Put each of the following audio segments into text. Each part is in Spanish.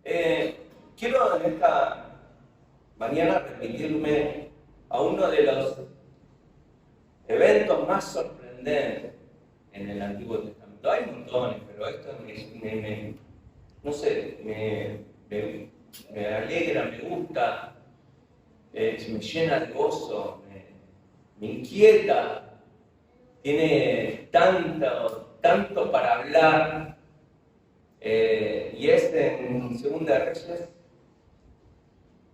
Quiero en esta mañana remitirme a uno de los eventos más sorprendentes en el Antiguo Testamento. Hay montones, pero esto no sé, me alegra, me gusta, me llena de gozo, me inquieta, tiene tanto para hablar, y es en Segunda de Reyes,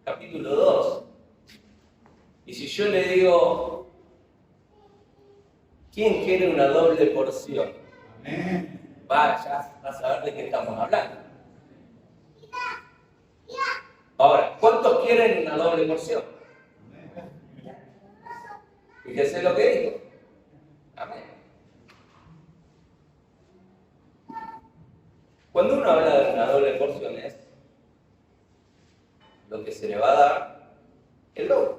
capítulo 2. Y si yo le digo, ¿quién quiere una doble porción? Ya vas a ver de qué estamos hablando. Ahora, ¿cuántos quieren una doble porción? Fíjese lo que digo. Amén. Cuando uno habla de una doble porción es lo que se le va a dar el doble.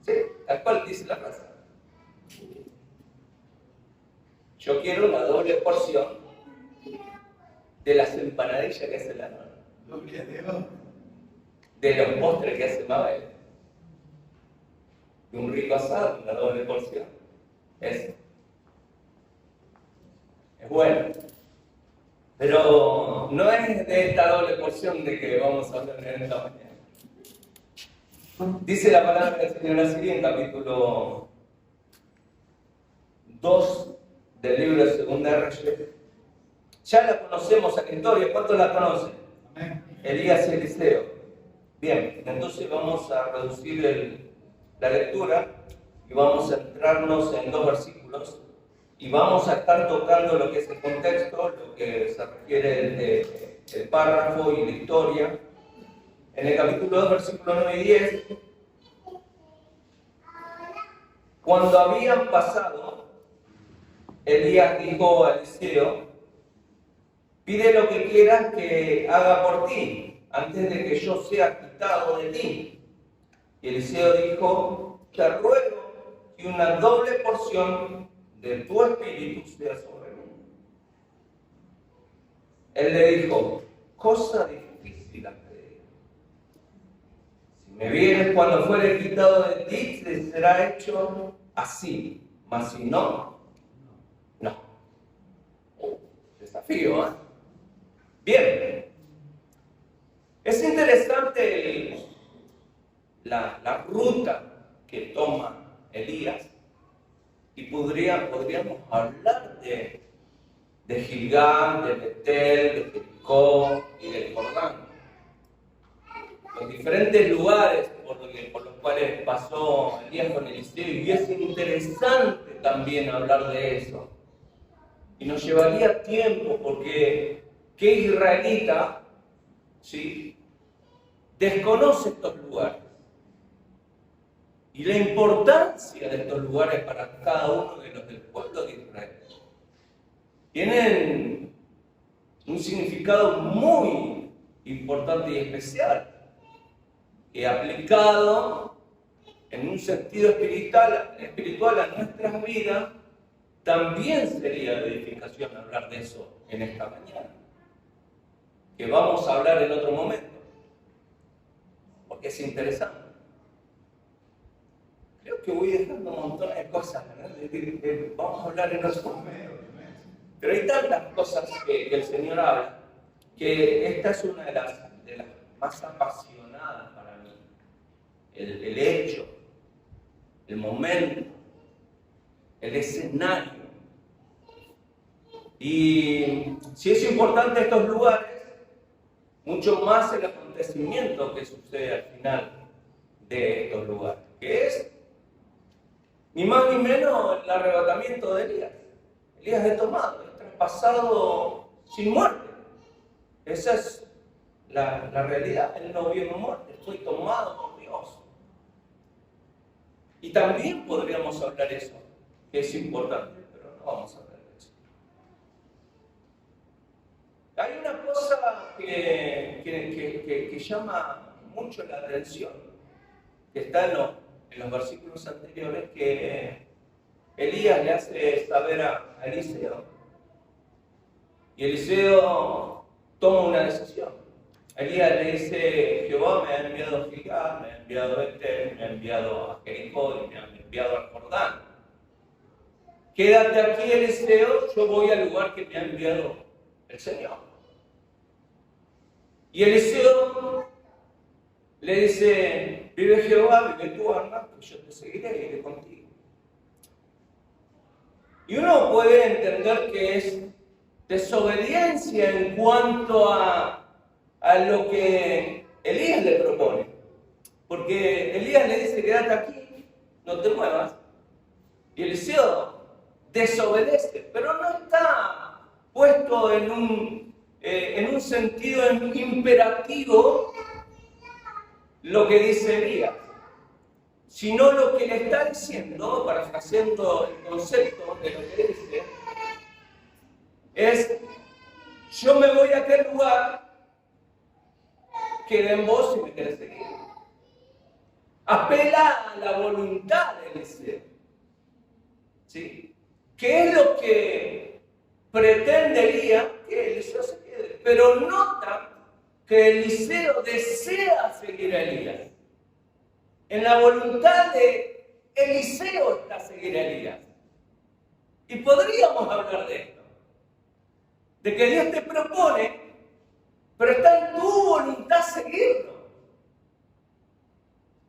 ¿Sí? Tal cual dice la frase. Yo quiero una doble porción de las empanadillas que hace la nona. Gloria a Dios. De los postres que hace Mabel. De un rico asado, una doble porción. Es bueno. Pero no es de esta doble porción de que vamos a hablar en esta mañana. Dice la palabra del Señor así en capítulo 2 del libro de Segunda de Reyes. Ya la conocemos en la historia. ¿Cuántos la conocen? Amén. Elías y Eliseo. Bien, entonces vamos a reducir la lectura y vamos a centrarnos en 2 versículos y vamos a estar tocando lo que es el contexto, lo que se refiere el párrafo y la historia. En el capítulo 2, versículos 9 y 10, cuando habían pasado, Elías dijo a Eliseo: pide lo que quieras que haga por ti, antes de que yo sea quitado de ti. Y Eliseo dijo: te ruego que una doble porción de tu espíritu sea sobre mí. Él le dijo: cosa difícil has pedido. Si me vienes cuando fuere quitado de ti, te será hecho así, mas si no, no. Desafío, ¿eh? Bien. Es interesante la ruta que toma Elías y podríamos hablar de Gilgal, de Betel, de Jericó y del Jordán. Los diferentes lugares por los cuales pasó Elías con Eliseo, y es interesante también hablar de eso. Y nos llevaría tiempo porque ¿qué israelita, sí, desconoce estos lugares? Y la importancia de estos lugares para cada uno de los del pueblo de Israel. Tienen un significado muy importante y especial, que aplicado en un sentido espiritual a nuestras vidas, también sería de edificación hablar de eso en esta mañana, que vamos a hablar en otro momento, porque es interesante. Creo que voy dejando un montón de cosas, ¿no? Vamos a hablar en otro momento. Pero hay tantas cosas que el Señor habla, que esta es una de las más apasionadas para mí. El hecho, el momento, el escenario. Y si es importante estos lugares, mucho más el acontecimiento que sucede al final de estos lugares, que es ni más ni menos el arrebatamiento de Elías. Elías es tomado, es traspasado sin muerte. Esa es la realidad. Él no vio muerte, fue tomado por Dios. Y también podríamos hablar eso, que es importante, pero no vamos a hablar de eso. Hay una cosa que llama mucho la atención, que está en los versículos anteriores, que Elías le hace saber a Eliseo. Y Eliseo toma una decisión. Elías le dice, Jehová me ha enviado a Gilgal, me ha enviado a Betel, me ha enviado a Jericó y me ha enviado al Jordán. Quédate aquí, Eliseo, yo voy al lugar que me ha enviado el Señor. Y Eliseo le dice, vive Jehová, vive tu alma, pues yo te seguiré y iré contigo. Y uno puede entender que es desobediencia en cuanto a lo que Elías le propone. Porque Elías le dice, quédate aquí, no te muevas. Y Eliseo desobedece, pero no está puesto en un sentido imperativo lo que dice Elías, sino lo que le está diciendo, parafraseando el concepto de lo que dice, es, yo me voy a aquel lugar, queda en vos si me querés seguir. Apela a la voluntad de Eliseo. ¿Sí? ¿Qué es lo que pretende Elías? Que Eliseo se quede. Pero nota que Eliseo desea seguir a Elías. En la voluntad de Eliseo está seguir a Elías. Y podríamos hablar de esto. De que Dios te propone, pero está en tu voluntad seguirlo.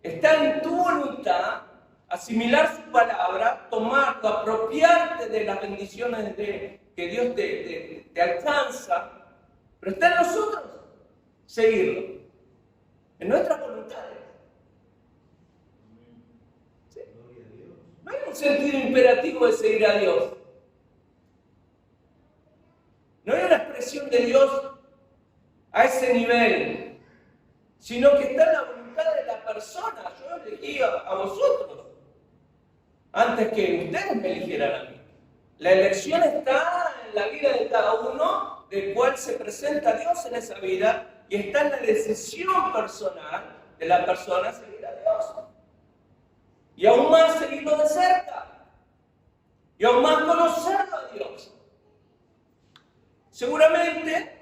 Está en tu voluntad asimilar su palabra, tomarlo, apropiarte de las bendiciones que Dios te alcanza, pero está en nosotros seguirlo, en nuestras voluntades. ¿Sí? No hay un sentido imperativo de seguir a Dios. No hay una expresión de Dios a ese nivel, sino que está en la voluntad de la persona. Yo elegí a vosotros antes que ustedes me eligieran a mí. La elección está en la vida de cada uno, del cual se presenta Dios en esa vida, y está en la decisión personal de la persona seguir a Dios. Y aún más seguirlo de cerca. Y aún más conocerlo a Dios. Seguramente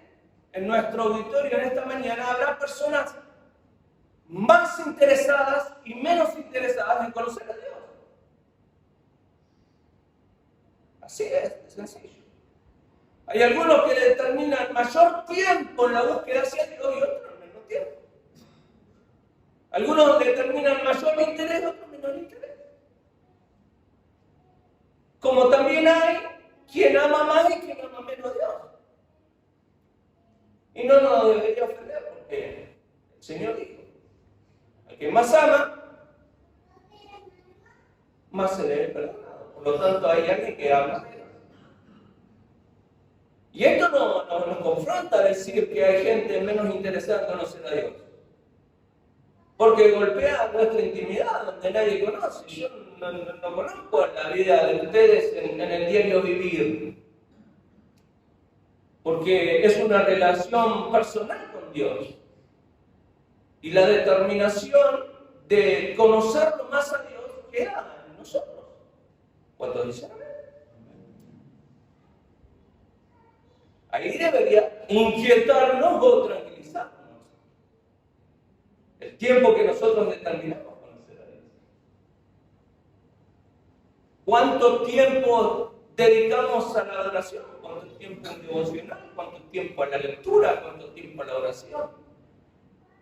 en nuestro auditorio en esta mañana habrá personas más interesadas y menos interesadas en conocer a Dios. Así es, de sencillo. Hay algunos que determinan mayor tiempo en la búsqueda hacia Dios y otros menos tiempo. Algunos determinan mayor interés, otros menor interés. Como también hay quien ama más y quien ama menos a Dios. Y no nos debería ofender porque el Señor dijo, al que más ama, más se le es perdonado. Por lo tanto, hay alguien que ama menos. Y esto nos confronta a decir que hay gente menos interesada en conocer a Dios. Porque golpea nuestra intimidad donde nadie conoce. Yo no conozco la vida de ustedes en el diario vivir. Porque es una relación personal con Dios. Y la determinación de conocerlo más a Dios queda en nosotros. ¿Cuántos dicen amén? Ahí debería inquietarnos o tranquilizarnos. El tiempo que nosotros determinamos conocer a Dios. ¿Cuánto tiempo dedicamos a la adoración? ¿Cuánto tiempo en devocional? ¿Cuánto tiempo a la lectura? ¿Cuánto tiempo a la oración?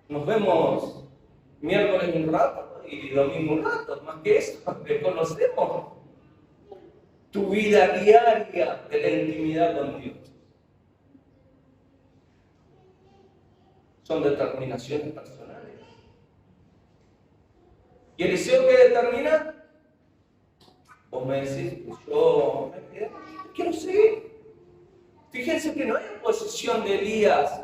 Nos vemos miércoles un rato y domingo un rato. Más que eso, reconocemos tu vida diaria de la intimidad con Dios. Son determinaciones personales. ¿Y Eliseo qué determina? Vos me decís, yo me quedo, quiero seguir. Fíjense que no hay oposición de Elías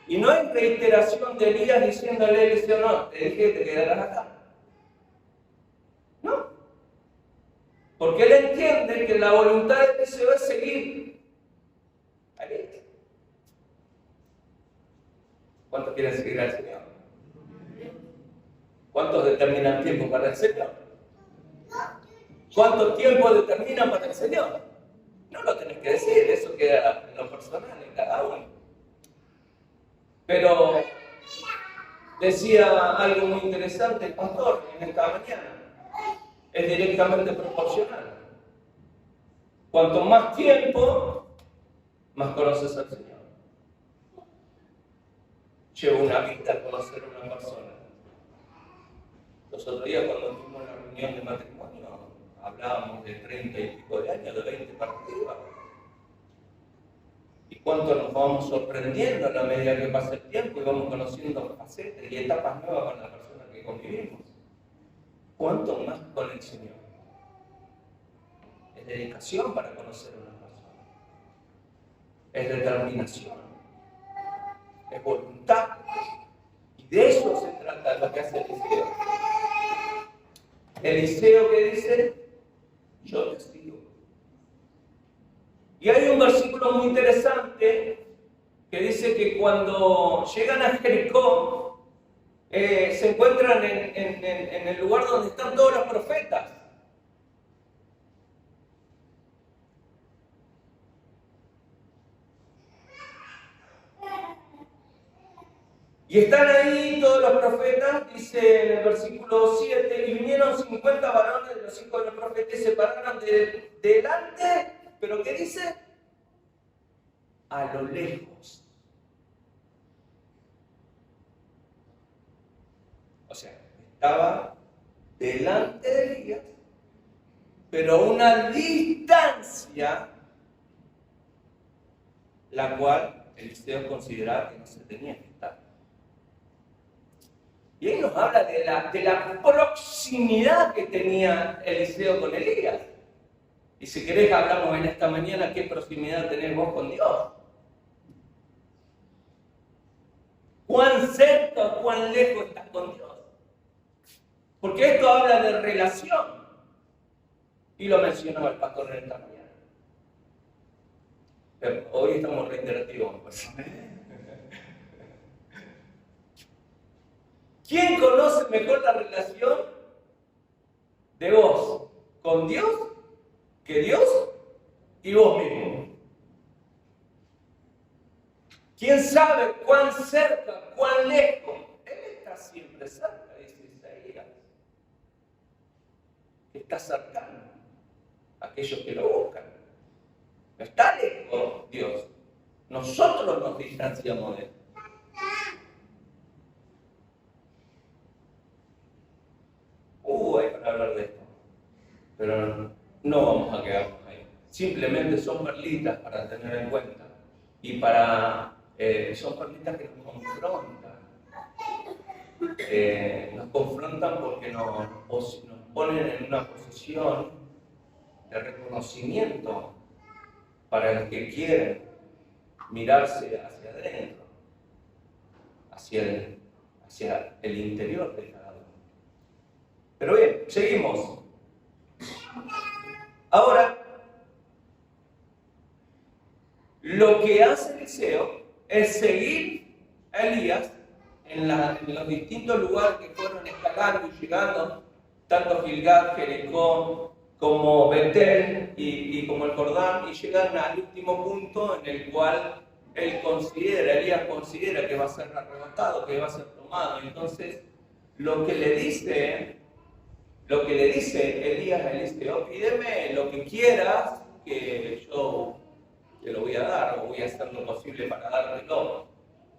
y no hay reiteración de Elías diciéndole a Eliseo, no, te dije que te quedarás acá. No. Porque él entiende que la voluntad de Eliseo es seguir a Elías. ¿Cuántos quieren seguir al Señor? ¿Cuántos determinan tiempo para el Señor? ¿Cuánto tiempo determinan para el Señor? No lo tenés que decir, eso queda en lo personal, en cada uno. Pero decía algo muy interesante el pastor en esta mañana. Es directamente proporcional. Cuanto más tiempo, más conoces al Señor. Lleva una vida a conocer a una persona. Los otros días cuando tuvimos una reunión de matrimonio, hablábamos de 30 y pico de años, de 20 para arriba. Y cuánto nos vamos sorprendiendo a la medida que pasa el tiempo y vamos conociendo facetas y etapas nuevas con la persona que convivimos. Cuánto más con el Señor. Es dedicación para conocer a una persona. Es determinación. Es voluntad. Y de eso se trata lo que hace Eliseo. Eliseo que dice, yo te sigo. Y hay un versículo muy interesante que dice que cuando llegan a Jericó, se encuentran en el lugar donde están todos los profetas. Y están ahí todos los profetas, dice en el versículo 7, y vinieron 50 varones de los hijos de los profetas y se pararon delante, pero ¿qué dice? A lo lejos. O sea, estaba delante de Elías, pero a una distancia, la cual Eliseo consideraba que no se tenía que estar. Y ahí nos habla de la proximidad que tenía Eliseo con Elías. Y si querés hablamos en esta mañana qué proximidad tenés vos con Dios. ¿Cuán cerca o cuán lejos estás con Dios? Porque esto habla de relación. Y lo mencionaba el pastor en esta mañana. Pero hoy estamos reiterativos. ¿Quién conoce mejor la relación de vos con Dios que Dios y vos mismo? ¿Quién sabe cuán cerca, cuán lejos? Él está siempre cerca, dice Isaías. Está cercano a aquellos que lo buscan. No está lejos Dios. Nosotros nos distanciamos de Él. Hay para hablar de esto, pero no vamos a quedarnos ahí. Simplemente son perlitas para tener en cuenta y son perlitas que nos confrontan porque nos ponen en una posición de reconocimiento para los que quieren mirarse hacia adentro, hacia el interior de cada uno. Pero bien, seguimos. Ahora, lo que hace Eliseo es seguir a Elías en los distintos lugares que fueron escalando y llegando, tanto Gilgal, Jericó, como Betel y como el Jordán, y llegan al último punto en el cual Elías considera que va a ser arrebatado, que va a ser tomado. Entonces, lo que le dice Elías a Eliseo, pídeme lo que quieras, que yo te lo voy a dar, o voy a hacer lo posible para dártelo.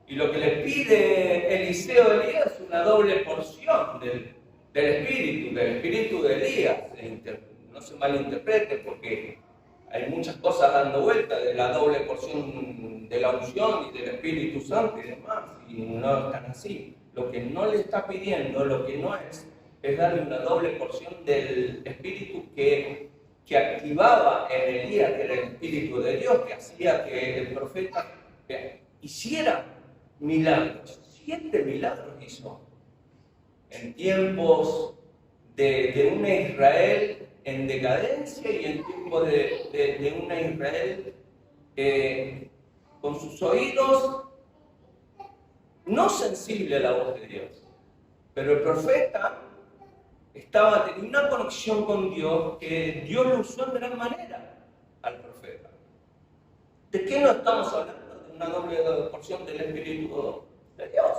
Y lo que le pide Eliseo a Elías es una doble porción del espíritu de Elías. No se malinterprete, porque hay muchas cosas dando vuelta de la doble porción de la unción y del Espíritu Santo y demás, y no están así. Lo que no le está pidiendo, lo que no es darle una doble porción del espíritu que activaba en Elías, que era el Espíritu de Dios, que hacía que el profeta hiciera milagros. 7 milagros hizo en tiempos de una Israel en decadencia y en tiempos de una Israel con sus oídos no sensible a la voz de Dios. Pero el profeta tenía una conexión con Dios que Dios lo usó en gran manera al profeta. ¿De qué no estamos hablando? De una doble porción del Espíritu de Dios.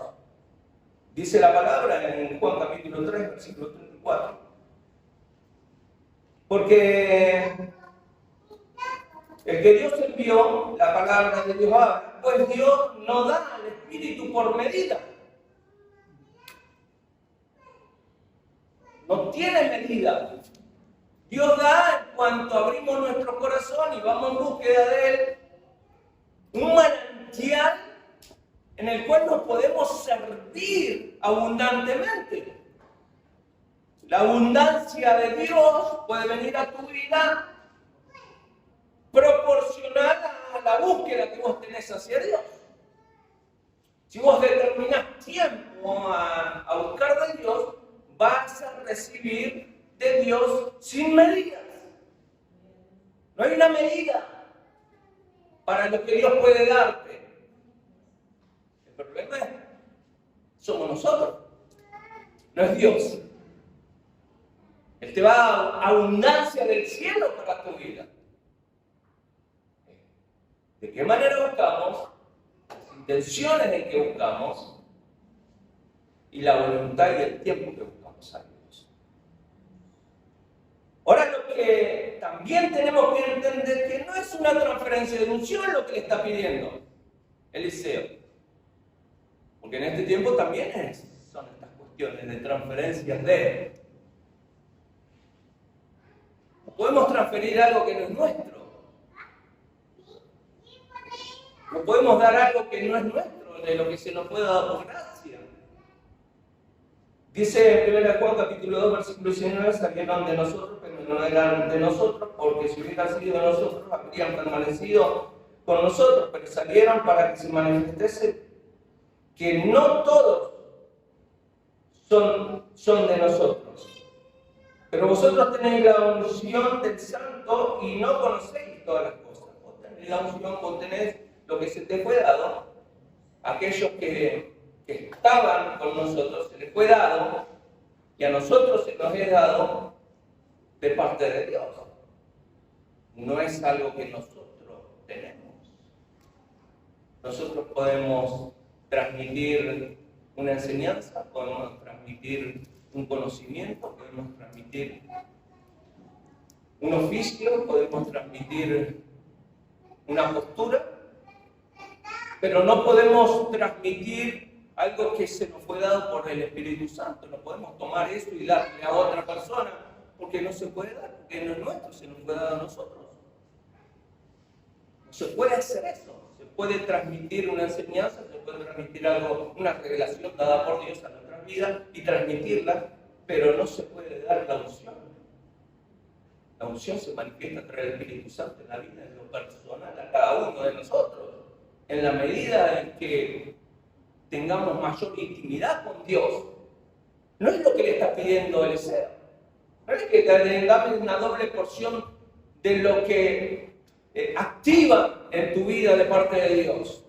Dice la palabra en Juan capítulo 3, versículo 34. Porque el que Dios envió, la palabra de Dios habla, pues Dios no da al Espíritu por medida. No tiene medida. Dios da en cuanto abrimos nuestro corazón y vamos en búsqueda de Él, un manantial en el cual nos podemos servir abundantemente. La abundancia de Dios puede venir a tu vida proporcional a la búsqueda que vos tenés hacia Dios. Si vos determinás tiempo a buscar de Dios, vas a recibir de Dios sin medidas. No hay una medida para lo que Dios puede darte. El problema es, somos nosotros, no es Dios. Él te va a dar abundancia del cielo para tu vida. ¿De qué manera buscamos? Las intenciones en que buscamos y la voluntad y el tiempo que buscamos a Dios. Ahora, lo que también tenemos que entender que no es una transferencia de unción lo que le está pidiendo Eliseo. Porque en este tiempo también son estas cuestiones de transferencias de... No podemos transferir algo que no es nuestro. No podemos dar algo que no es nuestro, de lo que se nos pueda dar por gracia. Dice en 1 Juan capítulo 2, versículo 19, salieron de nosotros, pero no eran de nosotros, porque si hubieran sido de nosotros, habrían permanecido con nosotros, pero salieron para que se manifestase que no todos son de nosotros. Pero vosotros tenéis la unción del Santo y no conocéis todas las cosas. Vos tenés la unción, vos tenés lo que se te fue dado. Aquellos que estaban con nosotros se les fue dado y a nosotros se nos es dado de parte de Dios. No es algo que nosotros tenemos. Nosotros podemos transmitir una enseñanza, podemos transmitir un conocimiento, podemos transmitir un oficio, podemos transmitir una postura, pero no podemos transmitir algo que se nos fue dado por el Espíritu Santo. No podemos tomar eso y darle a otra persona, porque no se puede dar, porque no es nuestro, se nos fue dado a nosotros. No se puede hacer eso. Se puede transmitir una enseñanza, se puede transmitir algo, una revelación dada por Dios a nuestras vidas y transmitirla, pero no se puede dar la unción. La unción se manifiesta a través del Espíritu Santo en la vida, en lo personal, a cada uno de nosotros. En la medida en que tengamos mayor intimidad con Dios. No es lo que le está pidiendo Eliseo. No es que tengamos una doble porción de lo que activa en tu vida de parte de Dios.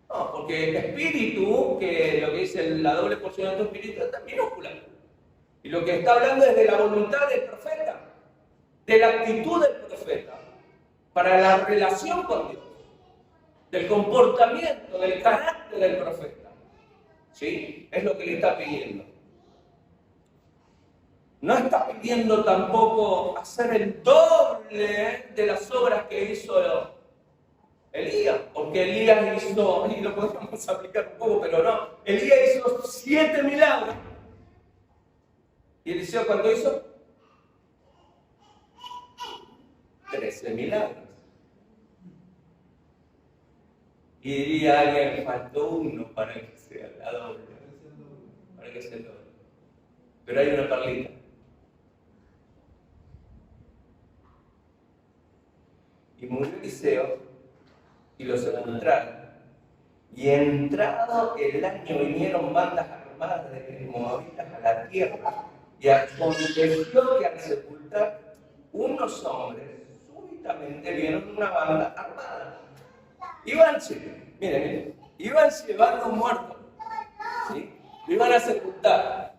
No, porque el espíritu, que lo que dice la doble porción de tu espíritu, está minúscula. Y lo que está hablando es de la voluntad del profeta, de la actitud del profeta, para la relación con Dios, del comportamiento, del carácter del profeta. ¿Sí? Es lo que le está pidiendo. No está pidiendo tampoco hacer el doble de las obras que hizo Elías, porque Elías hizo, y lo podemos aplicar un poco, pero no, Elías hizo 7 milagros. ¿Y Eliseo cuánto hizo? 13 milagros. Y diría alguien, faltó uno para que sea la doble. Para que sea el doble. Pero hay una perlita. Y murió Eliseo y lo sepultaron. Y entrado el año vinieron bandas armadas de moabitas a la tierra. Y aconteció que al sepultar unos hombres, súbitamente vieron una banda armada. Iban llevando un muerto, ¿sí? Lo iban a sepultar.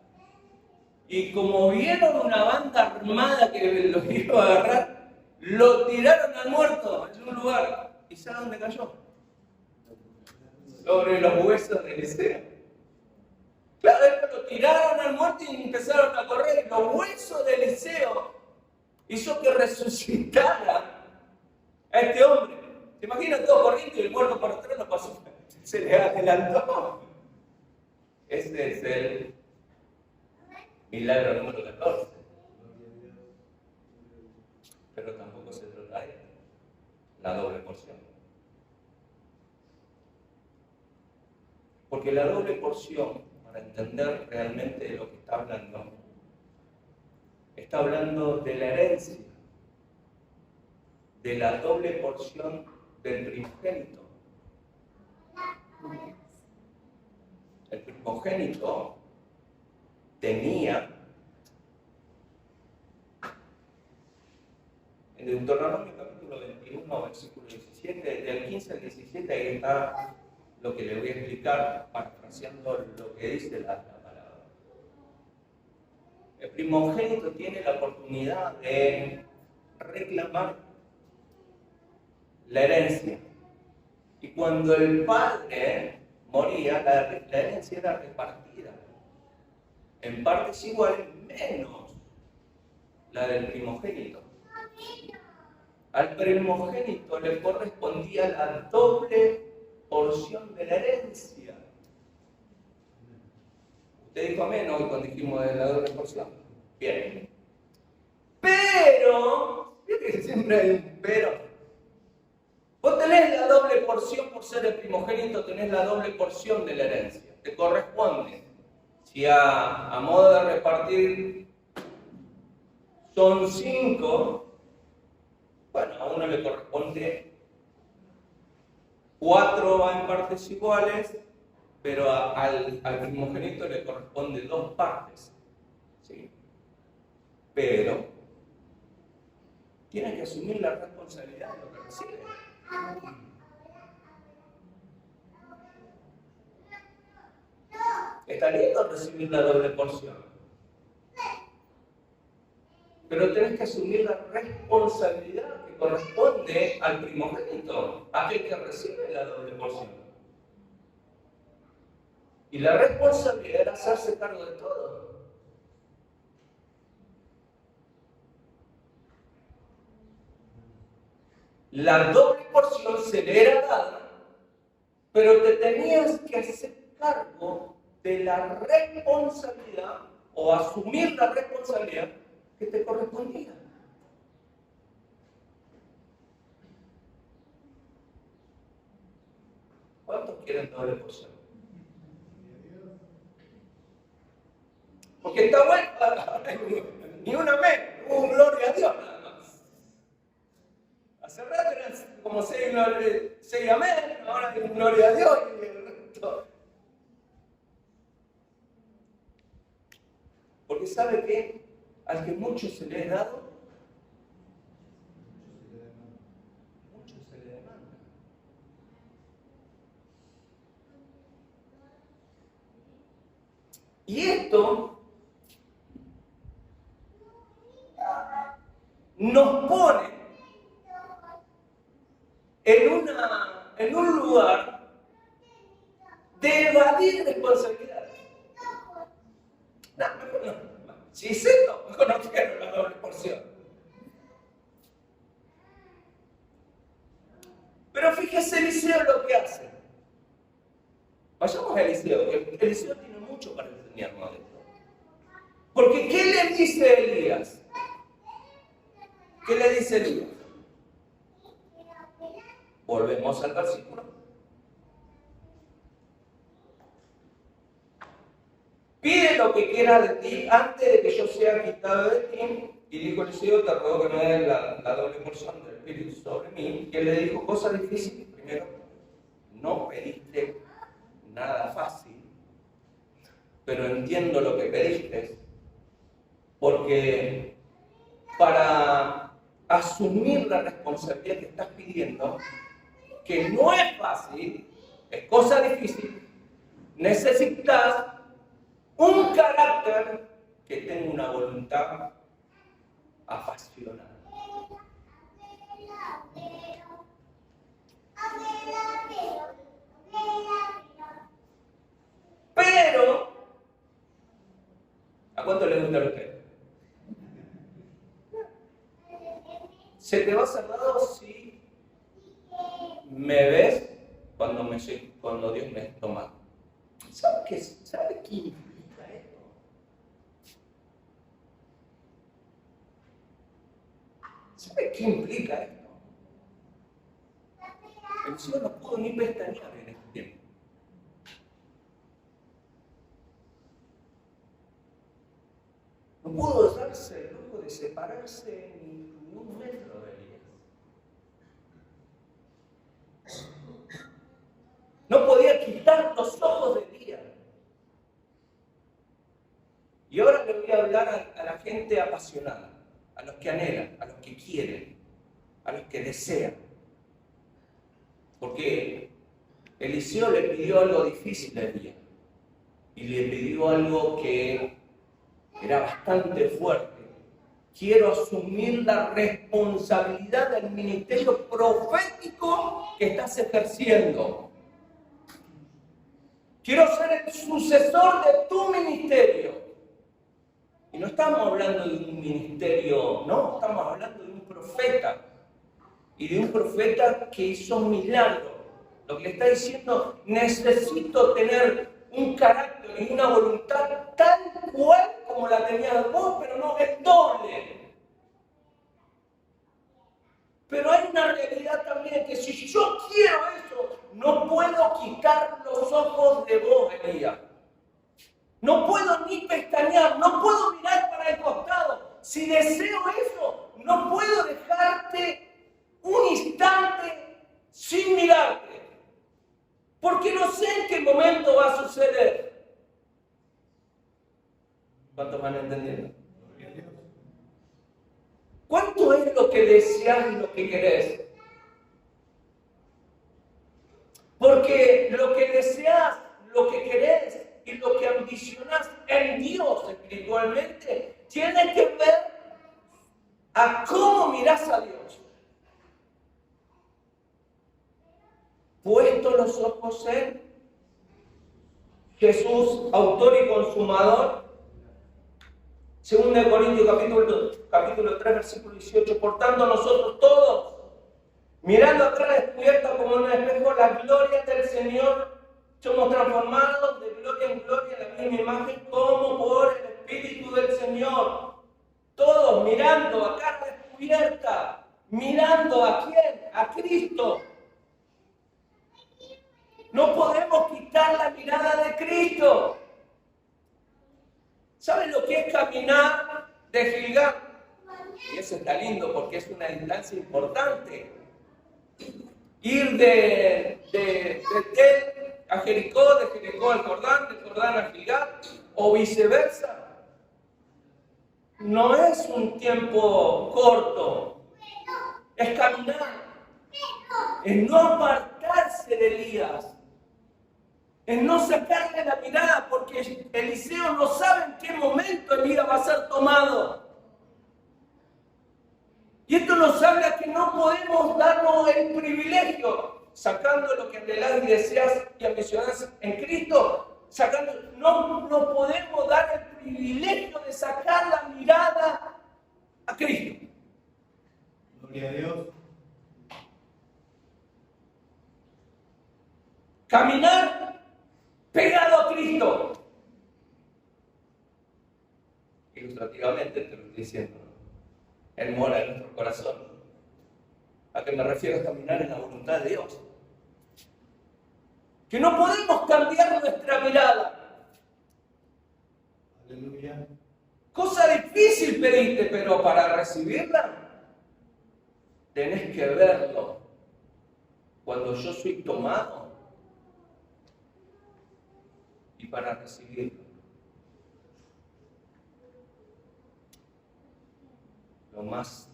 Y como vieron una banda armada que los iba a agarrar, lo tiraron al muerto en un lugar. ¿Y saben dónde cayó? Sobre los huesos de Eliseo. tiraron al muerto y empezaron a correr. Los huesos de Eliseo hizo que resucitara a este hombre. ¿Se imaginan todo corriendo y el muerto por atrás no pasó? Se le adelantó. Ese es el milagro número 14. Pero tampoco se trata de la doble porción. Porque la doble porción, para entender realmente de lo que está hablando de la herencia, de la doble porción del primogénito. El primogénito tenía, en Deuteronomio capítulo 21, versículo 17, del 15 al 17, ahí está lo que le voy a explicar, parafraseando lo que dice la palabra. El primogénito tiene la oportunidad de reclamar la herencia. Y cuando el padre moría, la herencia era repartida en partes iguales, menos la del primogénito. Al primogénito le correspondía la doble porción de la herencia. Usted dijo amén hoy cuando dijimos de la doble porción. Bien. Pero, fíjate que siempre hay un pero. Vos tenés la doble porción por ser el primogénito, tenés la doble porción de la herencia. Te corresponde. Si a modo de repartir son 5, bueno, a uno le corresponde 4 en partes iguales, pero al primogénito le corresponde 2 partes. ¿Sí? Pero tiene que asumir la responsabilidad de lo que recibe. Está lindo recibir la doble porción, pero tenés que asumir la responsabilidad que corresponde al primogénito, aquel que recibe la doble porción. Y la responsabilidad era hacerse cargo de todo. La doble porción se le era dada, pero te tenías que hacer cargo de la responsabilidad o asumir la responsabilidad que te correspondía. ¿Cuántos quieren doble porción? Porque está bueno, ni un amén, un gloria a Dios nada más. Hace rato eran como 6 amén, ahora hay un gloria a Dios y el resto. Porque sabe que al que mucho se le es dado, mucho se le demanda. Y esto nos pone en un lugar de evadir responsabilidades. No, mejor no. Si es esto, mejor no quiero la doble porción. Pero fíjese Eliseo lo que hace. Vayamos a Eliseo, que Eliseo tiene mucho para enseñarnos de esto. Porque ¿qué le dice Elías? ¿Qué le dice Elías? Volvemos al versículo. Pide lo que quieras de ti antes de que yo sea quitado de ti. Y dijo Eliseo, te ruego que me des la doble porción del Espíritu sobre mí. Y él le dijo cosas difíciles. Primero, no pediste nada fácil, pero entiendo lo que pediste, porque para asumir la responsabilidad que estás pidiendo, que no es fácil, es cosa difícil, necesitas un carácter que tenga una voluntad apasionada. Pero ¿A cuánto le gusta a usted? Se te va cerrado si me ves cuando Dios me toma. ¿Sabe qué implica esto? ¿Sabe qué implica esto? El Señor no pudo ni pestañear en este tiempo. No pudo darse el lujo de separarse ni un metro de Elías. No podía quitar los ojos de Elías. Y ahora le voy a hablar a la gente apasionada, a los que anhelan, a los que quieren, a los que desean. Porque Eliseo le pidió algo difícil a Elías. Y le pidió algo que era bastante fuerte. Quiero asumir la responsabilidad del ministerio profético que estás ejerciendo. Quiero ser el sucesor de tu ministerio. Y no estamos hablando de un ministerio, no, estamos hablando de un profeta. Y de un profeta que hizo milagros. Lo que le está diciendo, necesito tener un carácter y una voluntad tal cual como la tenías vos, pero no es doble. Pero hay una realidad también que si yo quiero eso, no puedo quitar los ojos de vos, Elías. No puedo ni pestañear, no puedo mirar para el costado. Si deseo eso, no puedo dejarte un instante sin mirarte. Porque no sé en qué momento va a suceder. ¿Cuántos van entendiendo? ¿Cuánto es lo que deseas y lo que querés? Porque lo que deseas, lo que querés y lo que ambicionás en Dios espiritualmente tiene que ver a cómo mirás a Dios. Puesto los ojos en Jesús, autor y consumador. 2 Corintios capítulo 3, versículo 18. Por tanto, nosotros todos, mirando a cara descubierta como en un espejo la gloria del Señor, somos transformados de gloria en gloria en la misma imagen como por el Espíritu del Señor. Todos mirando a cara descubierta. ¿Mirando a quién? A Cristo. No podemos quitar la mirada de Cristo. ¿Saben lo que es caminar de Gilgal? Y eso está lindo porque es una distancia importante. Ir de Betel a Jericó, de Jericó al Jordán, del Jordán a Gilgal, o viceversa. No es un tiempo corto. Es caminar. Es no apartarse de Elías. Es no sacarle la mirada porque Eliseo no sabe en qué momento Elías va a ser tomado. Y esto nos habla que no podemos darnos el privilegio, sacando lo que anhelás y deseas y ambicionás en Cristo, no podemos dar el privilegio de sacar la mirada a Cristo. Gloria a Dios. Caminar pegado a Cristo. Ilustrativamente te lo estoy diciendo. Él mora en nuestro corazón. ¿A qué me refiero? Es caminar en la voluntad de Dios. Que no podemos cambiar nuestra mirada. Aleluya. Cosa difícil pediste, pero para recibirla tenés que verlo. Cuando yo soy tomado y para recibirlo. Lo más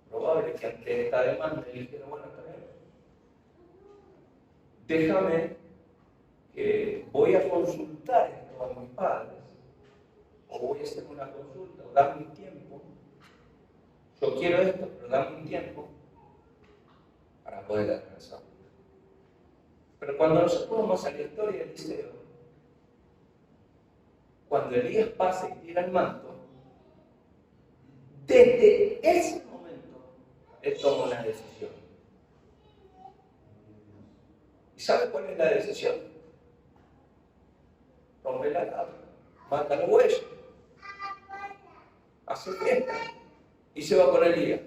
probable es que ante esta demanda le dijera, bueno, está bien. Déjame que voy a consultar esto a mis padres, o voy a hacer una consulta, o dame un tiempo. Yo quiero esto, pero dame un tiempo para poder alcanzarlo. Pero cuando nosotros vamos a la historia de Eliseo, cuando Elías pasa y tira el manto, desde ese momento él toma una decisión. ¿Y sabe cuál es la decisión? Rompe la tabla, mata a los bueyes, hace fiesta y se va con Elías.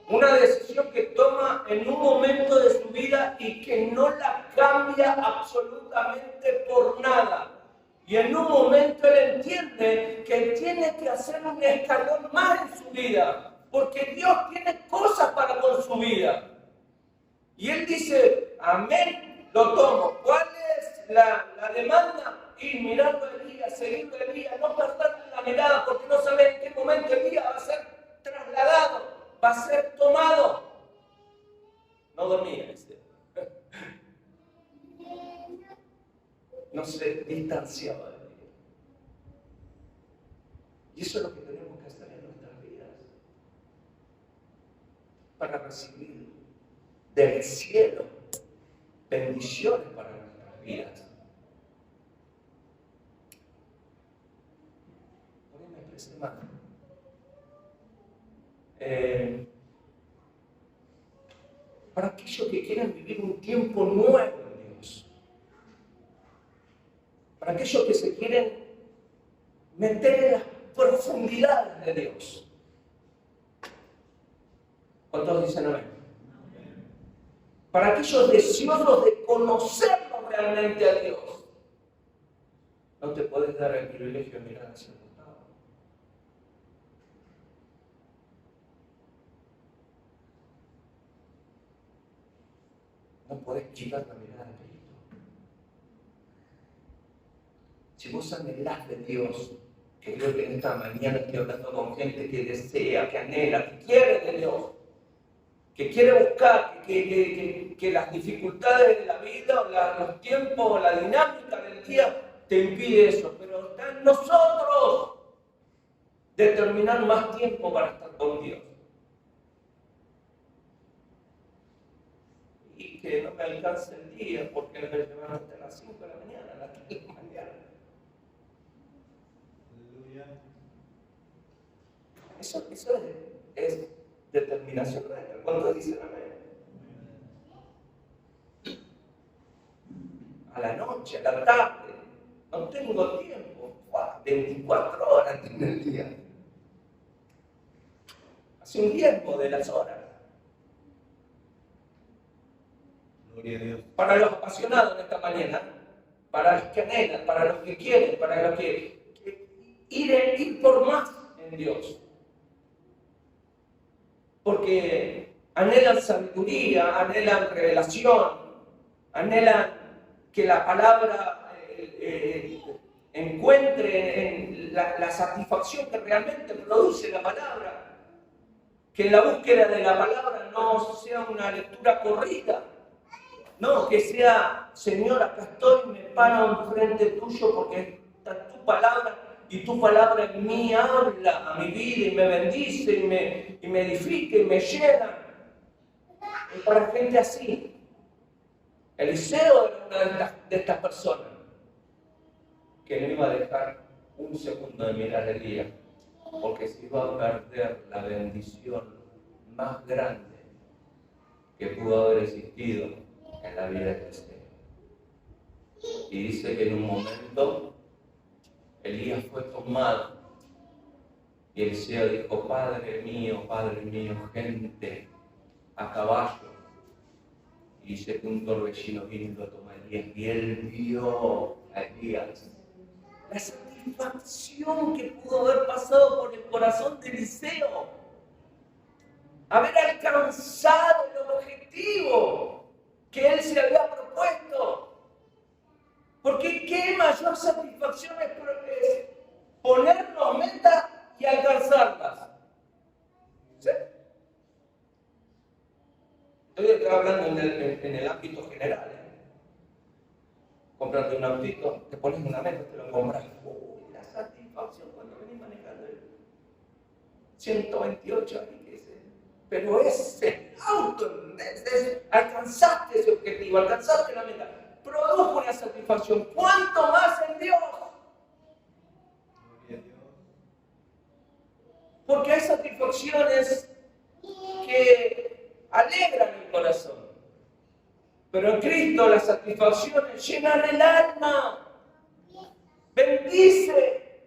Una decisión que toma en un momento de su vida y que no la cambia absolutamente por nada. Y en un momento él entiende que él tiene que hacer un escalón más en su vida, porque Dios tiene cosas para con su vida. Y él dice, amén, lo tomo. ¿Cuál es la demanda? Ir mirando a Elías, seguirlo a Elías, no perder la mirada, porque no sabe en qué momento Elías va a ser trasladado, va a ser tomado. No dormía ese. No se distanciaba de Dios. Y eso es lo que tenemos que hacer en nuestras vidas. Para recibir del cielo bendiciones para nuestras vidas. Por ahí me expresé mal. Para aquellos que quieren vivir un tiempo nuevo en Dios. Para aquellos que se quieren meter en las profundidades de Dios. ¿Cuántos dicen amén? Para aquellos deseosos de conocerlo realmente a Dios. No te puedes dar el privilegio de mirar hacia el costado. No puedes quitar la mirada de Cristo. Si vos anhelás de Dios, que creo que en esta mañana estoy hablando con gente que desea, que anhela, que quiere de Dios, que quiere buscar, que las dificultades de la vida, o los tiempos, o la dinámica del día te impide eso, pero está en nosotros determinar más tiempo para estar con Dios. Y que no me alcance el día porque me levanto a las 5 de la mañana, a las 3 de la mañana. Aleluya. Eso es determinación real. ¿Cuántos dicen amén? A la noche, a la tarde, no tengo tiempo. 24 horas en el día. Hace un tiempo de las horas. Gloria a Dios. Para los apasionados en esta mañana, para los que anhelan, para los que quieren, para los que ir por más en Dios. Porque anhelan sabiduría, anhelan revelación, anhelan que la palabra encuentre en la satisfacción que realmente produce la palabra. Que la búsqueda de la palabra no sea una lectura corrida. No, que sea, Señor, acá estoy, me paro enfrente tuyo porque está tu palabra. Y tu palabra en mí habla a mi vida y me bendice y me edifica y me llena. Es para gente así. Eliseo era una de estas personas que no iba a dejar un segundo de mirar a Elías, porque se iba a perder la bendición más grande que pudo haber existido en la vida de Eliseo. Y dice que en un momento Elías fue tomado y Eliseo dijo, Padre mío, gente a caballo. Y dice que un torbellino vino y lo tomó a Elías y él vio a Elías. La satisfacción que pudo haber pasado por el corazón de Eliseo, haber alcanzado el objetivo que él se había propuesto. Porque qué mayor satisfacción es ponernos metas y alcanzarlas. ¿Sí? Estoy hablando en el ámbito general. Comprarte un autito, te pones una meta, te lo compras. La satisfacción cuando venís manejando el 128 ahí que dice, pero ese auto, alcanzaste ese objetivo, alcanzaste la meta. Produjo una satisfacción. ¿Cuánto más en Dios? Porque hay satisfacciones que alegran el corazón. Pero en Cristo las satisfacciones llenan el alma. Bendice.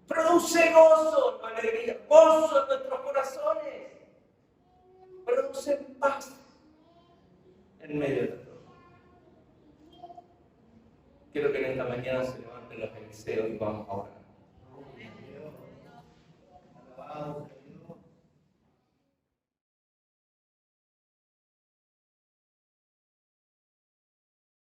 Produce gozo, no alegría. Gozo en nuestros corazones. Produce paz en medio de todo. Quiero que en esta mañana se levanten los Eliseos y vamos a orar. Alabado.